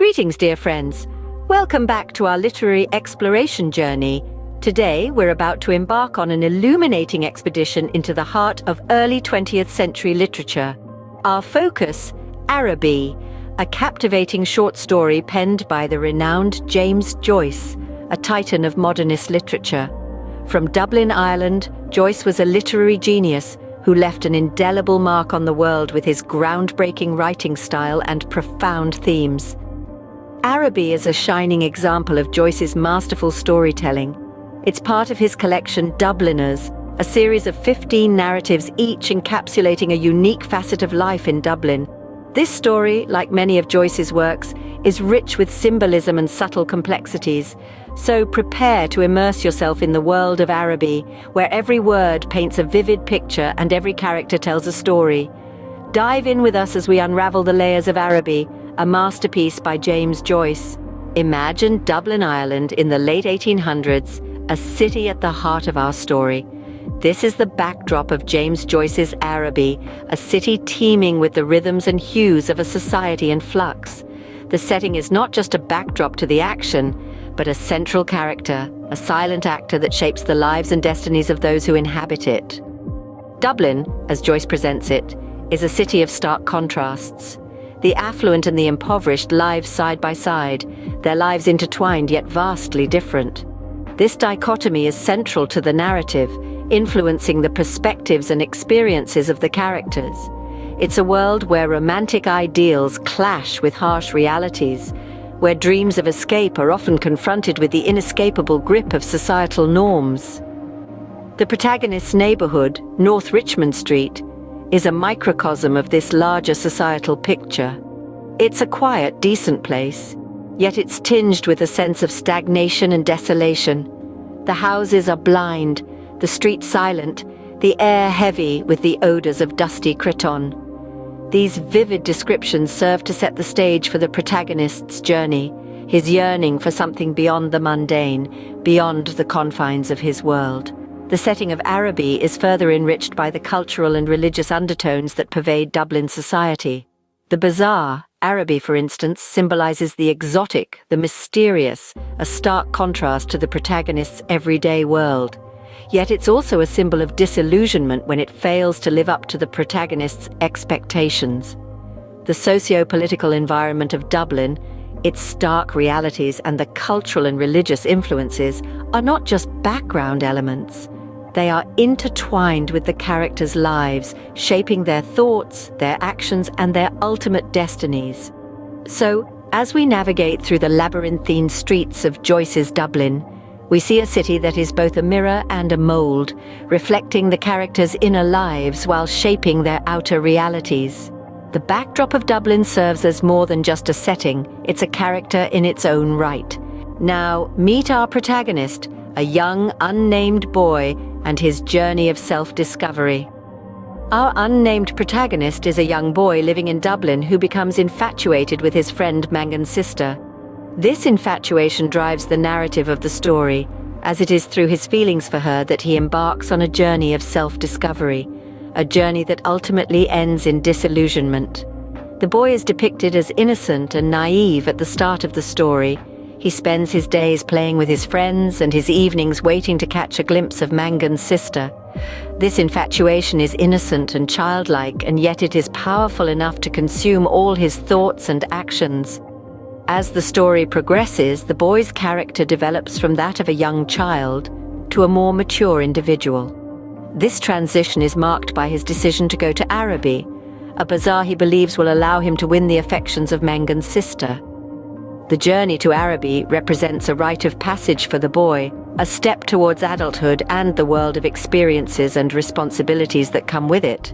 Greetings, dear friends. Welcome back to our literary exploration journey. Today, we're about to embark on an illuminating expedition into the heart of early 20th century literature. Our focus, Araby, a captivating short story penned by the renowned James Joyce, a titan of modernist literature. From Dublin, Ireland, Joyce was a literary genius who left an indelible mark on the world with his groundbreaking writing style and profound themes. Araby is a shining example of Joyce's masterful storytelling. It's part of his collection Dubliners, a series of 15 narratives each encapsulating a unique facet of life in Dublin. This story, like many of Joyce's works, is rich with symbolism and subtle complexities. So prepare to immerse yourself in the world of Araby, where every word paints a vivid picture and every character tells a story. Dive in with us as we unravel the layers of Araby, a masterpiece by James Joyce. Imagine Dublin, Ireland in the late 1800s, a city at the heart of our story. This is the backdrop of James Joyce's Araby, a city teeming with the rhythms and hues of a society in flux. The setting is not just a backdrop to the action, but a central character, a silent actor that shapes the lives and destinies of those who inhabit it. Dublin, as Joyce presents it, is a city of stark contrasts. The affluent and the impoverished live side by side, their lives intertwined yet vastly different. This dichotomy is central to the narrative, influencing the perspectives and experiences of the characters. It's a world where romantic ideals clash with harsh realities, where dreams of escape are often confronted with the inescapable grip of societal norms. The protagonist's neighborhood, North Richmond Street, is a microcosm of this larger societal picture. It's a quiet, decent place, yet it's tinged with a sense of stagnation and desolation. The houses are blind, the streets silent, the air heavy with the odors of dusty cretonne. These vivid descriptions serve to set the stage for the protagonist's journey, his yearning for something beyond the mundane, beyond the confines of his world. The setting of Araby is further enriched by the cultural and religious undertones that pervade Dublin society. The bizarre, Araby for instance, symbolizes the exotic, the mysterious, a stark contrast to the protagonist's everyday world. Yet it's also a symbol of disillusionment when it fails to live up to the protagonist's expectations. The socio-political environment of Dublin, its stark realities and the cultural and religious influences are not just background elements. They are intertwined with the characters' lives, shaping their thoughts, their actions, and their ultimate destinies. So, as we navigate through the labyrinthine streets of Joyce's Dublin, we see a city that is both a mirror and a mold, reflecting the characters' inner lives while shaping their outer realities. The backdrop of Dublin serves as more than just a setting, it's a character in its own right. Now, meet our protagonist, a young, unnamed boy, and his journey of self-discovery. Our unnamed protagonist is a young boy living in Dublin who becomes infatuated with his friend Mangan's sister. This infatuation drives the narrative of the story, as it is through his feelings for her that he embarks on a journey of self-discovery, a journey that ultimately ends in disillusionment. The boy is depicted as innocent and naive at the start of the story. He spends his days playing with his friends and his evenings waiting to catch a glimpse of Mangan's sister. This infatuation is innocent and childlike, and yet it is powerful enough to consume all his thoughts and actions. As the story progresses, the boy's character develops from that of a young child to a more mature individual. This transition is marked by his decision to go to Araby, a bazaar he believes will allow him to win the affections of Mangan's sister. The journey to Araby represents a rite of passage for the boy, a step towards adulthood and the world of experiences and responsibilities that come with it.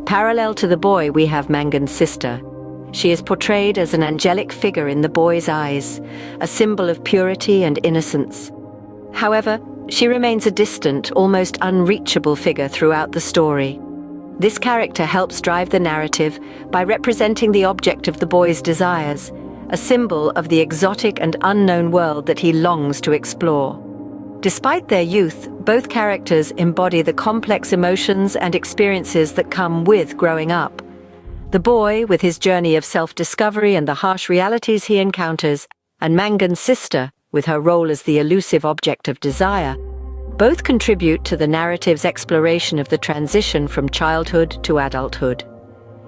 Parallel to the boy, we have Mangan's sister. She is portrayed as an angelic figure in the boy's eyes, a symbol of purity and innocence. However, she remains a distant, almost unreachable figure throughout the story. This character helps drive the narrative by representing the object of the boy's desires, a symbol of the exotic and unknown world that he longs to explore. Despite their youth, both characters embody the complex emotions and experiences that come with growing up. The boy, with his journey of self-discovery and the harsh realities he encounters, and Mangan's sister, with her role as the elusive object of desire, both contribute to the narrative's exploration of the transition from childhood to adulthood.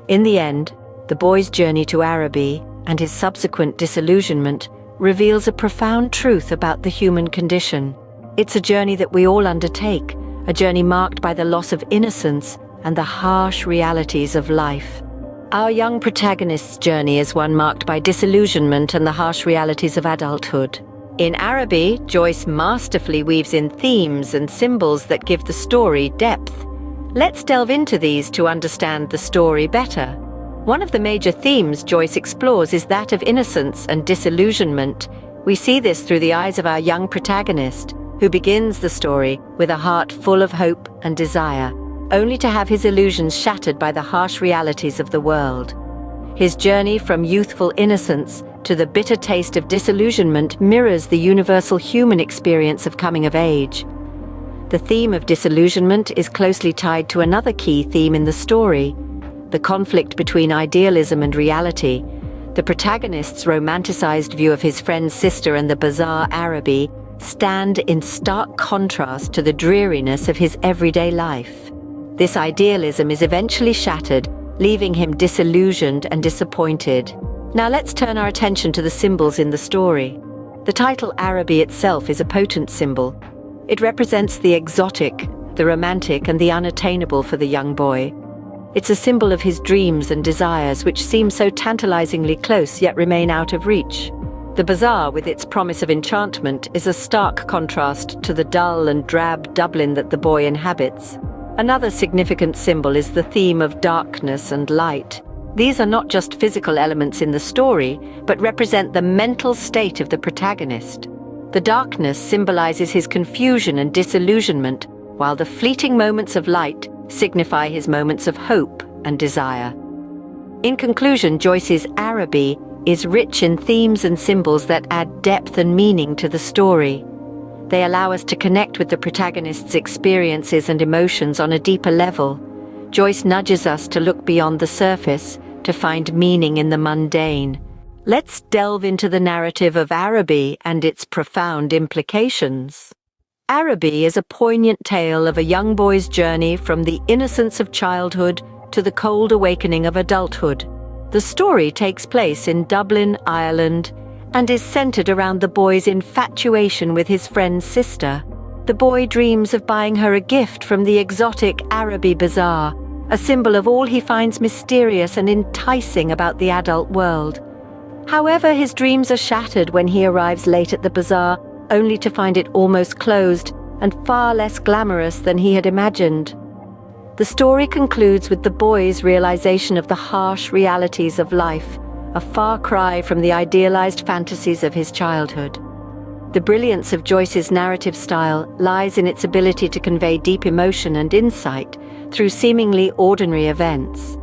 In the end, the boy's journey to Araby and his subsequent disillusionment reveals a profound truth about the human condition. It's a journey that we all undertake, a journey marked by the loss of innocence and the harsh realities of life. Our young protagonist's journey is one marked by disillusionment and the harsh realities of adulthood. In Araby, Joyce masterfully weaves in themes and symbols that give the story depth. Let's delve into these to understand the story better. One of the major themes Joyce explores is that of innocence and disillusionment. We see this through the eyes of our young protagonist, who begins the story with a heart full of hope and desire, only to have his illusions shattered by the harsh realities of the world. His journey from youthful innocence to the bitter taste of disillusionment mirrors the universal human experience of coming of age. The theme of disillusionment is closely tied to another key theme in the story: the conflict between idealism and reality. The protagonist's romanticized view of his friend's sister and the bizarre Araby stand in stark contrast to the dreariness of his everyday life. This idealism is eventually shattered, leaving him disillusioned and disappointed. Now let's turn our attention to the symbols in the story. The title Araby itself is a potent symbol. It represents the exotic, the romantic, and the unattainable for the young boy. It's a symbol of his dreams and desires, which seem so tantalizingly close yet remain out of reach. The bazaar, with its promise of enchantment, is a stark contrast to the dull and drab Dublin that the boy inhabits. Another significant symbol is the theme of darkness and light. These are not just physical elements in the story, but represent the mental state of the protagonist. The darkness symbolizes his confusion and disillusionment, while the fleeting moments of light signify his moments of hope and desire. In conclusion, Joyce's Araby is rich in themes and symbols that add depth and meaning to the story. They allow us to connect with the protagonist's experiences and emotions on a deeper level. Joyce nudges us to look beyond the surface, to find meaning in the mundane. Let's delve into the narrative of Araby and its profound implications. Araby is a poignant tale of a young boy's journey from the innocence of childhood to the cold awakening of adulthood. The story takes place in Dublin, Ireland, and is centered around the boy's infatuation with his friend's sister. The boy dreams of buying her a gift from the exotic Araby bazaar, a symbol of all he finds mysterious and enticing about the adult world. However, his dreams are shattered when he arrives late at the bazaar, only to find it almost closed and far less glamorous than he had imagined. The story concludes with the boy's realization of the harsh realities of life, a far cry from the idealized fantasies of his childhood. The brilliance of Joyce's narrative style lies in its ability to convey deep emotion and insight through seemingly ordinary events.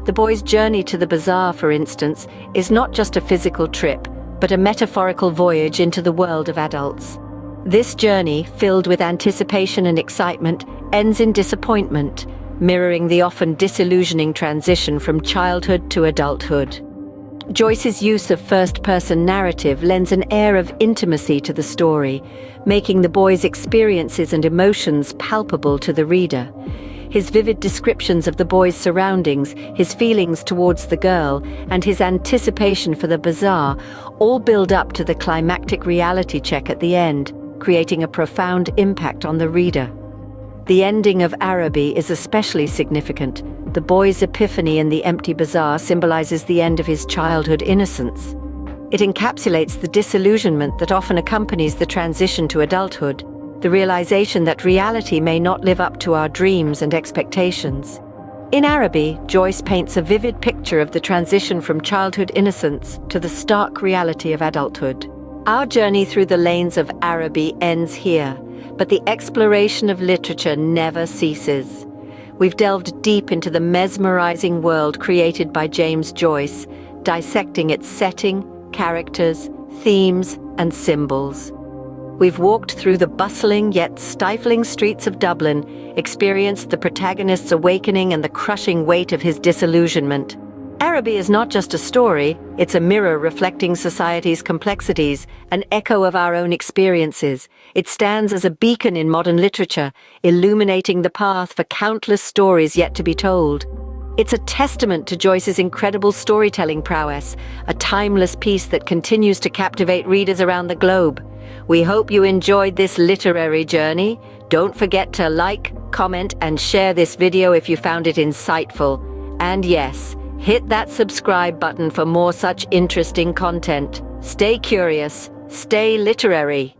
The boy's journey to the bazaar, for instance, is not just a physical trip, but a metaphorical voyage into the world of adults. This journey, filled with anticipation and excitement, ends in disappointment, mirroring the often disillusioning transition from childhood to adulthood. Joyce's use of first-person narrative lends an air of intimacy to the story, making the boy's experiences and emotions palpable to the reader. His vivid descriptions of the boy's surroundings, his feelings towards the girl, and his anticipation for the bazaar all build up to the climactic reality check at the end, creating a profound impact on the reader. The ending of Araby is especially significant. The boy's epiphany in the empty bazaar symbolizes the end of his childhood innocence. It encapsulates the disillusionment that often accompanies the transition to adulthood, the realization that reality may not live up to our dreams and expectations. In Araby, Joyce paints a vivid picture of the transition from childhood innocence to the stark reality of adulthood. Our journey through the lanes of Araby ends here, but the exploration of literature never ceases. We've delved deep into the mesmerizing world created by James Joyce, dissecting its setting, characters, themes, and symbols. We've walked through the bustling yet stifling streets of Dublin, experienced the protagonist's awakening and the crushing weight of his disillusionment. Araby is not just a story, it's a mirror reflecting society's complexities, an echo of our own experiences. It stands as a beacon in modern literature, illuminating the path for countless stories yet to be told. It's a testament to Joyce's incredible storytelling prowess, a timeless piece that continues to captivate readers around the globe. We hope you enjoyed this literary journey. Don't forget to like, comment, and share this video if you found it insightful. And yes, hit that subscribe button for more such interesting content. Stay curious, stay literary.